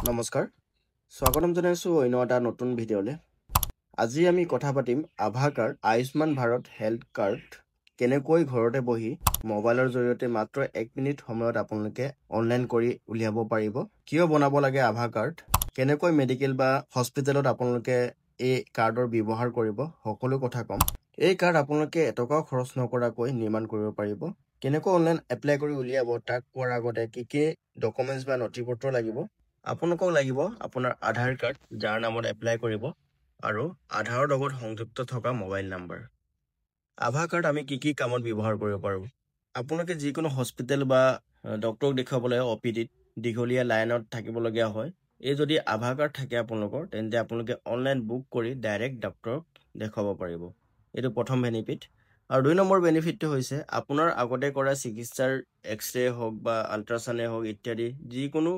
নমস্কাৰ স্বাগতম জনাইছো অন্য এটা নতুন ভিডিঅ'লে আজি আমি কথা পাতিম আভা card Ayushman Bharat health card কেনেকৈ ঘৰতে বহি মোবাইলৰ জৰিয়তে মাত্ৰ 1 মিনিট সময়ত আপোনালোকে অনলাইন কৰি উলিয়াব পাৰিব কিয় বনাব লাগে আভা কাৰ্ড কেনেকৈ মেডিকেল বা হস্পিটেলত আপোনালোকে এই কাৰ্ডৰ ব্যৱহাৰ কৰিব সকলো কথা কম এই কাৰ্ড আপোনালোকে এটকাও খৰচ নকৰাকৈ নিৰ্মাণ কৰিব পাৰিব কেনেকৈ অনলাইন এপ্লাই কৰি উলিয়াব তাক কোৱাৰ আগতে কি ডকুমেন্টছ বা নথিপত্ৰ লাগিব আপোনালোকক লাগিব আপোনাৰ আধাৰ কাৰ্ড যাৰ নামত এপ্লাই কৰিব আৰু আধাৰৰ লগত সংযুক্ত থকা মোবাইল নম্বৰ আভা কাৰ্ড আমি কি কামত ব্যৱহাৰ কৰিব পাৰোঁ আপোনালোকে যিকোনো হস্পিটেল বা ডক্টৰক দেখাবলৈ অপিডিত দীঘলীয়া লাইনত থাকিবলগীয়া হয় এই যদি আভা কাৰ্ড থাকে আপোনালোকৰ তেন্তে আপোনালোকে অনলাইন বুক কৰি ডাইৰেক্ট ডক্টৰক দেখাব পাৰিব এইটো প্ৰথম বেনিফিট আৰু দুই নম্বৰ বেনিফিটটো হৈছে আপোনাৰ আগতে কৰা চিকিৎসাৰ এক্সৰে হওক বা আল্ট্ৰাছাউণ্ডে হওক ইত্যাদি যিকোনো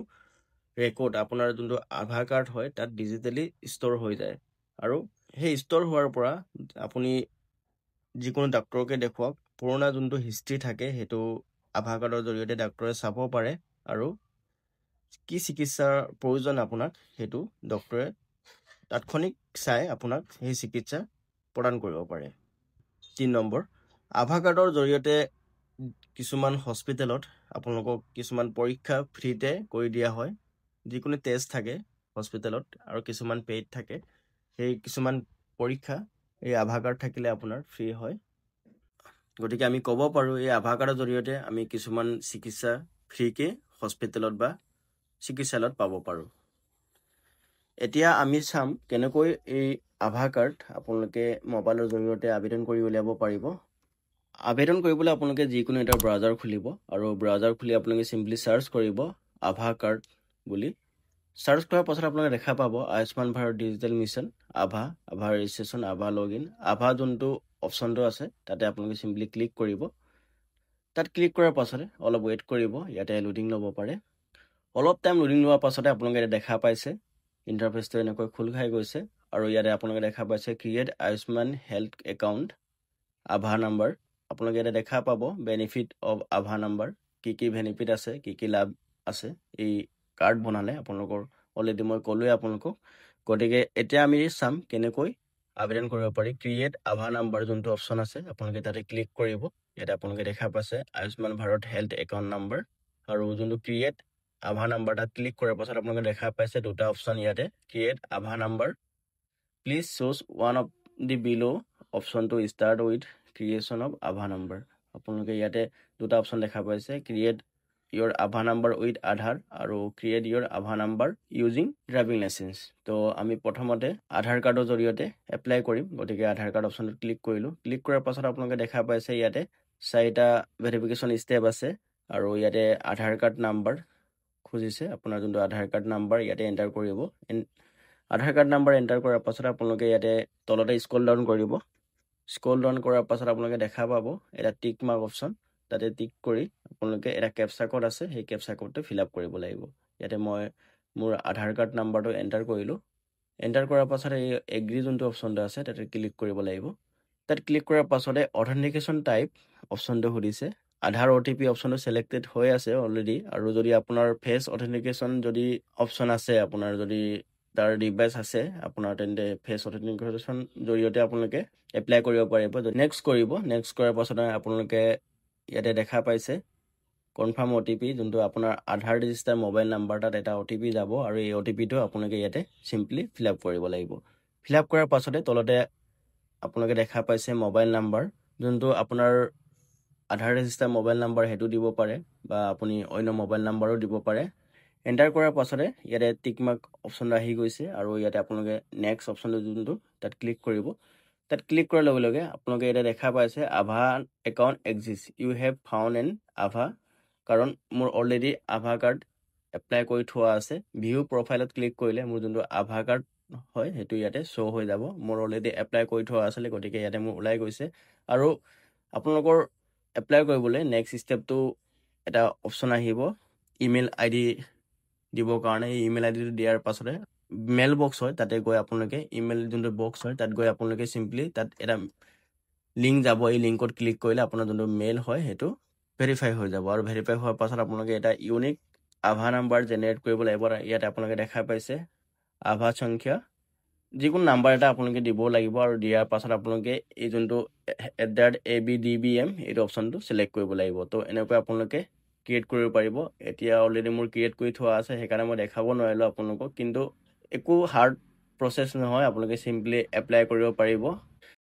ৰেকৰ্ড আপোনাৰ যোনটো আভা কাৰ্ড হয় তাত ডিজিটেলি ষ্ট'ৰ হৈ যায় আৰু সেই ষ্ট'ৰ হোৱাৰ পৰা আপুনি যিকোনো ডাক্তৰকে দেখুৱাওক পুৰণা যোনটো হিষ্ট্ৰী থাকে সেইটো আভা কাৰ্ডৰ জৰিয়তে ডাক্তৰে চাব পাৰে আৰু কি চিকিৎসাৰ প্ৰয়োজন আপোনাক সেইটো ডক্তৰে তাৎক্ষণিক চাই আপোনাক সেই চিকিৎসা প্ৰদান কৰিব পাৰে 3 নম্বৰ আভা কাৰ্ডৰ জৰিয়তে কিছুমান হস্পিটেলত আপোনালোকক কিছুমান পৰীক্ষা ফ্ৰীতে কৰি দিয়া হয় যিকোনো টেষ্ট থাকে হস্পিটেলত আৰু কিছুমান পেইড থাকে সেই কিছুমান পৰীক্ষা এই আভা কাৰ্ড থাকিলে আপোনাৰ ফ্ৰী হয় গতিকে আমি ক'ব পাৰোঁ এই আভা কাৰ্ডৰ জৰিয়তে আমি কিছুমান চিকিৎসা ফ্ৰীকে হস্পিটেলত বা চিকিৎসালয়ত পাব পাৰোঁ এতিয়া আমি চাম কেনেকৈ এই আভা কাৰ্ড আপোনালোকে মোবাইলৰ জৰিয়তে আবেদন কৰি উলিয়াব পাৰিব আবেদন কৰিবলৈ আপোনালোকে যিকোনো এটা ব্ৰাউজাৰ খুলিব আৰু ব্ৰাউজাৰ খুলি আপোনালোকে সিম্পলি সাৰ্চ কৰিব আভা কাৰ্ড বুলি সাৰ্চ কৰাৰ পাছত আপোনালোকে দেখা পাব আয়ুষ্মান ভাৰত ডিজিটেল মিছন আভা ৰেজিষ্ট্ৰেশ্যন আভা লগইন আভা যোনটো অপশ্যনটো আছে তাতে আপোনালোকে সিম্পলি ক্লিক কৰিব তাত ক্লিক কৰাৰ পাছতে অলপ ৱেইট কৰিব ইয়াতে লোডিং ল'ব পাৰে অলপ টাইম লোডিং লোৱাৰ পাছতে আপোনালোকে দেখা পাইছে ইণ্টাৰফেচটো এনেকৈ খোল খাই গৈছে আৰু ইয়াতে আপোনালোকে দেখা পাইছে ক্ৰিয়েট আয়ুষ্মান হেল্থ একাউণ্ট আভা নাম্বাৰ আপোনালোকে ইয়াতে দেখা পাব বেনিফিট অফ আভা নাম্বাৰ কি বেনিফিট আছে কি লাভ আছে এই কাৰ্ড বনালে আপোনালোকৰ অলৰেডি মই ক'লোৱে আপোনালোকক গতিকে এতিয়া আমি চাম কেনেকৈ আবেদন কৰিব পাৰি ক্ৰিয়েট আভা নাম্বাৰ যোনটো অপশ্যন আছে আপোনালোকে তাতে ক্লিক কৰিব ইয়াতে আপোনালোকে দেখা পাইছে Ayushman Bharat health account number আৰু যোনটো ক্ৰিয়েট আভা নাম্বাৰ তাত ক্লিক কৰাৰ পাছত আপোনালোকে দেখা পাইছে দুটা অপশ্যন ইয়াতে create Abha number please choose one of the বিলো option to start with creation of Abha number আপোনালোকে ইয়াতে দুটা অপশ্যন দেখা পাইছে create your Abha number with আধাৰ আৰু create your Abha number using driving licence তো আমি প্ৰথমতে আধাৰ কাৰ্ডৰ জৰিয়তে এপ্লাই কৰিম গতিকে আধাৰ কাৰ্ড অপশ্যনটো ক্লিক কৰিলোঁ ক্লিক কৰাৰ পাছত আপোনালোকে দেখা পাইছে ইয়াতে 4টা ভেৰিফিকেশ্যন ষ্টেপ আছে আৰু ইয়াতে আধাৰ কাৰ্ড নাম্বাৰ খুজিছে আপোনাৰ যোনটো আধাৰ কাৰ্ড নাম্বাৰ ইয়াতে এণ্টাৰ কৰিব আধাৰ কাৰ্ড নাম্বাৰ এণ্টাৰ কৰাৰ পাছত আপোনালোকে ইয়াতে তলতে স্ক্ৰল ডাউন কৰিব স্ক্ৰল ডাউন কৰাৰ পাছত আপোনালোকে দেখা পাব এটা টিক মাৰ্ক অপশ্যন তাতে টিক কৰি আপোনালোকে এটা কেপচা কোড আছে সেই কেপচা কোডটো ফিল আপ কৰিব লাগিব ইয়াতে মই মোৰ আধাৰ কাৰ্ড নাম্বাৰটো এণ্টাৰ কৰিলোঁ এণ্টাৰ কৰাৰ পাছত এই এগ্ৰি যোনটো অপশ্যনটো আছে তাতে ক্লিক কৰিব লাগিব তাত ক্লিক কৰাৰ পাছতে অথেণ্টিকেশ্যন টাইপ অপশ্যনটো সুধিছে আধাৰ OTP অপশ্যনটো ছিলেক্টেড হৈ আছে অলৰেডি আৰু যদি আপোনাৰ ফেচ অথেণ্টিকেশ্যন যদি অপশ্যন আছে আপোনাৰ যদি তাৰ ডিভাইচ আছে আপোনাৰ তেন্তে ফেচ অথেণ্টিকেশ্যন জৰিয়তে আপোনালোকে এপ্লাই কৰিব পাৰিব নেক্সট কৰিব নেক্সট কৰাৰ পাছতে আপোনালোকে ইয়াতে দেখা পাইছে কনফাৰ্ম OTP যোনটো আপোনাৰ আধাৰ ৰেজিষ্টাৰ মোবাইল নাম্বাৰ তাত এটা OTP যাব আৰু এই OTPটো আপোনালোকে ইয়াতে সিম্পলি ফিল আপ কৰিব লাগিব ফিল আপ কৰাৰ পাছতে তলতে আপোনালোকে দেখা পাইছে মোবাইল নাম্বাৰ যোনটো আপোনাৰ আধাৰ ৰেজিষ্টাৰ মোবাইল নাম্বাৰ হেতু দিব পাৰে বা আপুনি অন্য মোবাইল নাম্বাৰো দিব পাৰে এণ্টাৰ কৰাৰ পাছতে ইয়াতে টিক মাৰ্ক অপশ্যনটো আহি গৈছে আৰু ইয়াতে আপোনালোকে নেক্সট অপশ্যনটো যোনটো তাত ক্লিক কৰিব তাত ক্লিক কৰাৰ লগে লগে আপোনালোকে ইয়াতে দেখা পাইছে আভা account exist U have found N আভা কাৰণ মোৰ অলৰেডি আভা কাৰ্ড এপ্লাই কৰি থোৱা আছে ভিউ প্ৰফাইলত ক্লিক কৰিলে মোৰ যোনটো আভা কাৰ্ড হয় সেইটো ইয়াতে শ্ব' হৈ যাব মোৰ অলৰেডি এপ্লাই কৰি থোৱা আছিলে গতিকে ইয়াতে মোৰ ওলাই গৈছে আৰু আপোনালোকৰ এপ্লাই কৰিবলৈ নেক্সট ষ্টেপটো এটা অপশ্যন আহিব ইমেইল ID দিবৰ কাৰণে এই ইমেইল IDটো দিয়াৰ পাছতে মেইল বক্স হয় তাতে গৈ আপোনালোকে ইমেইল যোনটো বক্স হয় তাত গৈ আপোনালোকে সিম্পলি তাত এটা লিংক যাব এই লিংকত ক্লিক কৰিলে আপোনাৰ যোনটো মেইল হয় সেইটো ভেৰিফাই হৈ যাব আৰু ভেৰিফাই হোৱাৰ পাছত আপোনালোকে এটা ইউনিক আভা নাম্বাৰ জেনেৰেট কৰিব লাগিব ইয়াত আপোনালোকে দেখা পাইছে আভা সংখ্যা যিকোনো নাম্বাৰ এটা আপোনালোকে দিব লাগিব আৰু দিয়াৰ পাছত আপোনালোকে এই যোনটো @abdbm এইটো অপশ্যনটো সিলেক্ট কৰিব লাগিব তো এনেকৈ আপোনালোকে ক্ৰিয়েট কৰিব পাৰিব এতিয়া অলৰেডি মোৰ ক্ৰিয়েট কৰি থোৱা আছে সেইকাৰণে মই দেখাব নোৱাৰিলো আপোনালোকক কিন্তু একো হাৰ্ড প্ৰসেছ নহয় আপোনালোকে সিম্পলি এপ্লাই কৰিব পাৰিব